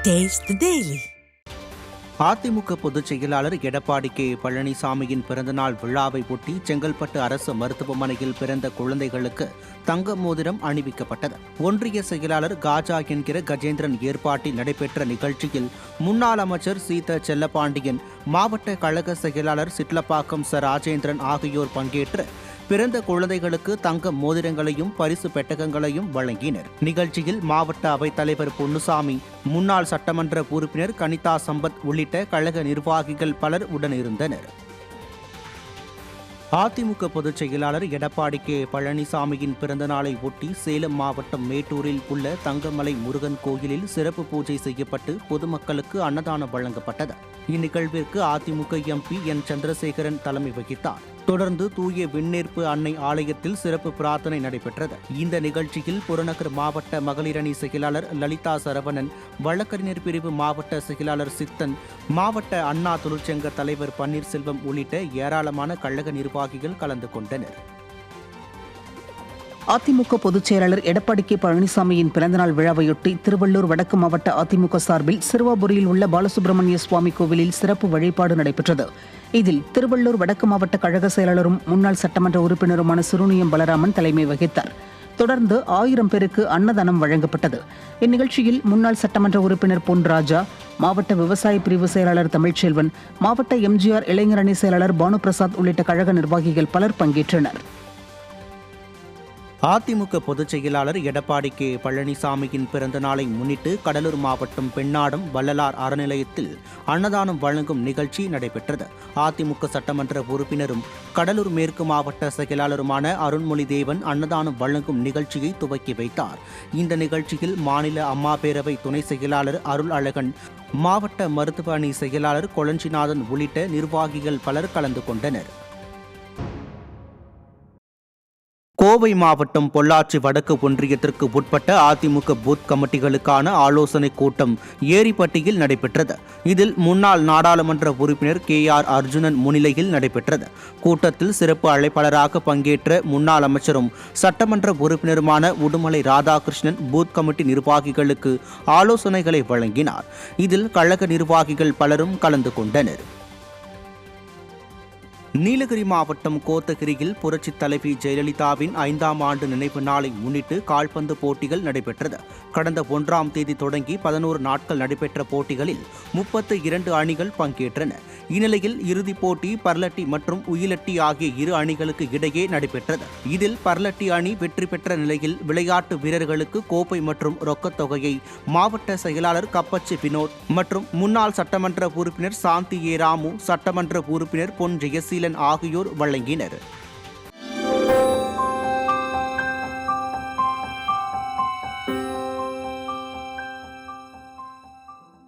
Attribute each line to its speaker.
Speaker 1: Taste the Daily.
Speaker 2: AIADMK பொதுச் செயலாளர் Edappadi K பழனிசாமியின் பிறந்தநாள் விழாவை ஒட்டி செங்கல்பட்டு அரசு மருத்துவமனையில் பிறந்த குழந்தைகளுக்கு தங்க மோதிரம் அணிவிக்கப்பட்டது. ஒன்றிய செயலாளர் காஜா என்கிற கஜேந்திரன் ஏற்பாட்டில் நடைபெற்ற நிகழ்ச்சியில் முன்னாள் அமைச்சர் சீத செல்லப்பாண்டியன், மாவட்ட கழக செயலாளர் சிட்லப்பாக்கம் ச ராஜேந்திரன் ஆகியோர் பங்கேற்று பிறந்த குழந்தைகளுக்கு தங்க மோதிரங்களையும் பரிசு பெட்டகங்களையும் வழங்கினர். நிகழ்ச்சியில் மாவட்ட அவைத்தலைவர் பொன்னுசாமி, முன்னாள் சட்டமன்ற உறுப்பினர் கனிதா சம்பத் உள்ளிட்ட கழக நிர்வாகிகள் பலர் உடனிருந்தனர். அதிமுக பொதுச் செயலாளர் எடப்பாடி கே பழனிசாமியின் பிறந்தநாளை ஒட்டி சேலம் மாவட்டம் மேட்டூரில் உள்ள தங்கமலை முருகன் கோயிலில் சிறப்பு பூஜை செய்யப்பட்டு பொதுமக்களுக்கு அன்னதானம் வழங்கப்பட்டது. இந்நிகழ்விற்கு அதிமுக எம்பி என் சந்திரசேகரன் தலைமை வகித்தார். தொடர்ந்து தூய விண்ணேற்பு அன்னை ஆலயத்தில் சிறப்பு பிரார்த்தனை நடைபெற்றது. இந்த நிகழ்ச்சியில் புறநகர் மாவட்ட மகளிரணி செயலாளர் லலிதா சரவணன், வழக்கறிஞர் பிரிவு மாவட்ட செயலாளர் சித்தன், மாவட்ட அண்ணா தொழிற்சங்க தலைவர் பன்னீர்செல்வம் உள்ளிட்ட ஏராளமான கழக நிர்வாகிகள் கலந்து கொண்டனர்.
Speaker 3: அதிமுக பொதுச் செயலாளர் எடப்பாடி கே பழனிசாமியின் பிறந்தநாள் விழாவையொட்டி திருவள்ளூர் வடக்கு மாவட்ட அதிமுக சார்பில் சிறுவாபுரியில் உள்ள பாலசுப்ரமணிய சுவாமி கோவிலில் சிறப்பு வழிபாடு நடைபெற்றது. இதில் திருவள்ளூர் வடக்கு மாவட்ட கழக செயலாளரும் முன்னாள் சட்டமன்ற உறுப்பினருமான சிறுனியம் பலராமன் தலைமை வகித்தார். தொடர்ந்து 1000 பேருக்கு அன்னதானம் வழங்கப்பட்டது. இந்நிகழ்ச்சியில் முன்னாள் சட்டமன்ற உறுப்பினர் பொன் ராஜா, மாவட்ட விவசாய பிரிவு செயலாளர் தமிழ்ச்செல்வன், மாவட்ட எம்ஜிஆர் இளைஞர் அணி செயலாளர் பானுபிரசாத் உள்ளிட்ட கழக நிர்வாகிகள் பலர் பங்கேற்றனர்.
Speaker 2: அதிமுக பொதுச் செயலாளர் எடப்பாடி கே பழனிசாமியின் பிறந்த நாளை முன்னிட்டு கடலூர் மாவட்டம் பெண்ணாடம் வள்ளலார் அறநிலையத்தில் அன்னதானம் வழங்கும் நிகழ்ச்சி நடைபெற்றது. அதிமுக சட்டமன்ற உறுப்பினரும் கடலூர் மேற்கு மாவட்ட செயலாளருமான அருண்மொழி தேவன் அன்னதானம் வழங்கும் நிகழ்ச்சியை துவக்கி வைத்தார். இந்த நிகழ்ச்சியில் மாநில அம்மா பேரவை துணை செயலாளர் அருள் அழகன், மாவட்ட மருத்துவ அணி செயலாளர் கொளஞ்சிநாதன் உள்ளிட்ட நிர்வாகிகள் பலர் கலந்து கொண்டனர். கோவை மாவட்டம் பொள்ளாச்சி வடக்கு ஒன்றியத்திற்கு உட்பட்ட அதிமுக பூத் கமிட்டிகளுக்கான ஆலோசனைக் கூட்டம் ஏரிப்பட்டியில் நடைபெற்றது. இதில் முன்னாள் நாடாளுமன்ற உறுப்பினர் KR அர்ஜுனன் முன்னிலையில் நடைபெற்றது. கூட்டத்தில் சிறப்பு அழைப்பாளராக பங்கேற்ற முன்னாள் அமைச்சரும் சட்டமன்ற உறுப்பினருமான உடுமலை ராதாகிருஷ்ணன் பூத் கமிட்டி நிர்வாகிகளுக்கு ஆலோசனைகளை வழங்கினார். இதில் கழக நிர்வாகிகள் பலரும் கலந்து கொண்டனர். நீலகிரி மாவட்டம் கோத்தகிரியில் புரட்சித் தலைவி ஜெயலலிதாவின் 5ஆம் ஆண்டு நினைவு நாளை முன்னிட்டு கால்பந்து போட்டிகள் நடைபெற்றது. கடந்த 1ஆம் தேதி தொடங்கி 11 நாட்கள் நடைபெற்ற போட்டிகளில் 32 அணிகள் பங்கேற்றன. இந்நிலையில் இறுதிப் போட்டி பர்லட்டி மற்றும் உயிலட்டி ஆகிய இரு அணிகளுக்கு இடையே நடைபெற்றது. இதில் பர்லட்டி அணி வெற்றி பெற்ற நிலையில் விளையாட்டு வீரர்களுக்கு கோப்பை மற்றும் ரொக்கத் தொகையை மாவட்ட செயலாளர் கப்பச்சி வினோத் மற்றும் முன்னாள் சட்டமன்ற உறுப்பினர் சாந்தி ஏ ராமு, சட்டமன்ற உறுப்பினர் பொன் ஜெயசீலன் ஆகியோர் வழங்கினர்.